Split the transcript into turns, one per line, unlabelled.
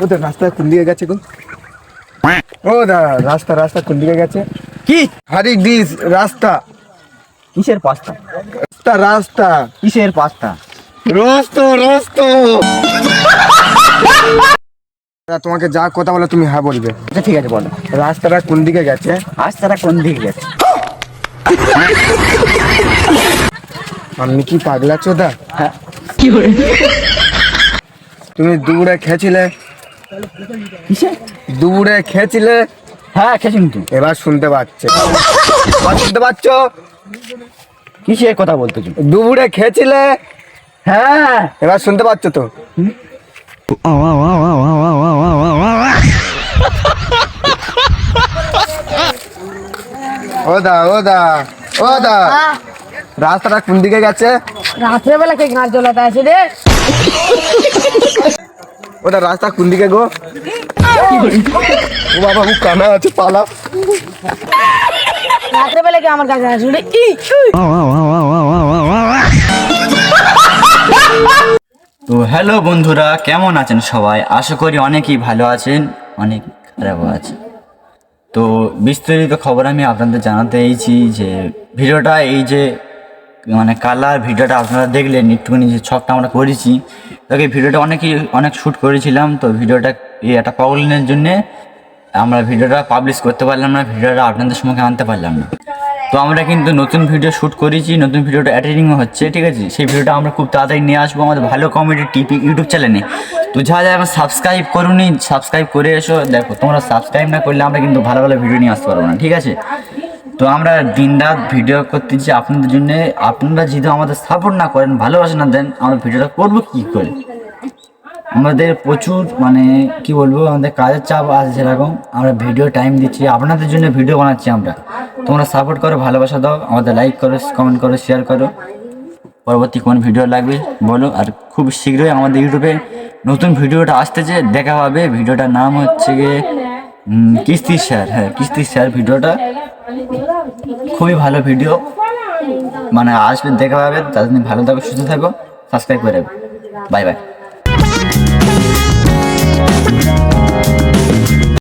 ওদের রাস্তা কোন দিকে গেছে গো? ও দা রাস্তা রাস্তা কোন দিকে গেছে?
কি
হারি ডিস রাস্তা
কিসের পাস্তা?
রাস্তা রাস্তা
কিসের পাস্তা?
রাস্তা রাস্তা তোমাকে যা কথা বলে তুমি হ্যাঁ বলবে।
আচ্ছা ঠিক আছে বলো,
রাস্তাটা কোন দিকে গেছে?
রাস্তাটা কোন দিকে গেছে?
আপনি কি পাগলা চোদা?
হ্যাঁ কি করে?
তুমি দৌড়ে খেয়েছিলে,
কিসে?
দৌড়ে খেয়েছিলে।
হ্যাঁ খেয়েছি কিন্তু।
এবার শুনতে পাচ্ছে, এবার শুনতে পাচ্ছ?
কিসের কথা বলতেছো?
দৌড়ে খেয়েছিলে,
হ্যাঁ
এবার শুনতে পাচ্ছ তো? ও দা ও দা ও দা রাস্তাটা কোন দিকে গেছে?
রাত্রেবেলা কে গাছ জ্বলাতে আছে রে?
ওটা রাস্তা কোন দিকে গো? ও বাবা ও কানা আছে পালা।
রাত্রেবেলা কে আমার কাছে আছে রে?
তো হ্যালো বন্ধুরা, কেমন আছেন সবাই? আশা করি অনেকেই ভালো আছেন, অনেক খারাপও আছে। তো বিস্তারিত খবর আমি আপনাদের জানাতে এইছি যে ভিডিওটা এই যে মানে কালার ভিডিওটা আপনারা দেখলেন, একটুখানি যে ছকটা আমরা করেছি, তাকে ভিডিওটা অনেক শ্যুট করেছিলাম। তো ভিডিওটা এই একটা প্রবলেমের জন্যে আমরা ভিডিওটা পাবলিশ করতে পারলাম না, ভিডিওটা আপনাদের সম্মুখে আনতে পারলাম না। তো আমরা কিন্তু নতুন ভিডিও শ্যুট করেছি, নতুন ভিডিওটা এডিটিংও হচ্ছে, ঠিক আছে? সেই ভিডিওটা আমরা খুব তাড়াতাড়ি নিয়ে আসবো আমাদের ভালো কমেডি টিপি ইউটিউব চ্যানেলে। তো যারা এখন সাবস্ক্রাইব করুনি, সাবস্ক্রাইব করে এসো। দেখো তোমরা সাবস্ক্রাইব না করলে আমরা কিন্তু ভালো ভালো ভিডিও নিয়ে আসতে পারবো না, ঠিক আছে? তো আমরা দিনরাত ভিডিও করতেছি আপনাদের জন্য। আপনারা যদি আমাদের সাপোর্ট না করেন, ভালোবাসা না দেন, আমরা ভিডিওটা করবো কী করে? আমাদের প্রচুর মানে কি বলবো, আমাদের কাজের চাপ আছে, সেরকম আমরা ভিডিও টাইম দিচ্ছি, আপনাদের জন্য ভিডিও বানাচ্ছি আমরা। তোমরা সাপোর্ট করো, ভালোবাসা দাও, আমাদের লাইক করো, কমেন্ট করো, শেয়ার করো। পরবর্তী কোন ভিডিও লাগবে বলো। আর খুব শীঘ্রই আমাদের ইউটিউবে নতুন ভিডিওটা আসতেছে, দেখা হবে। ভিডিওটার নাম হচ্ছে গিয়ে কিস্তির স্যার। হ্যাঁ কিস্তির স্যার ভিডিওটা খুবই ভালো ভিডিও, মানে আসবে, দেখা পাবে। তার জন্য ভালো থাকো, সুস্থ থাকো, সাবস্ক্রাইব করে বাই বাই।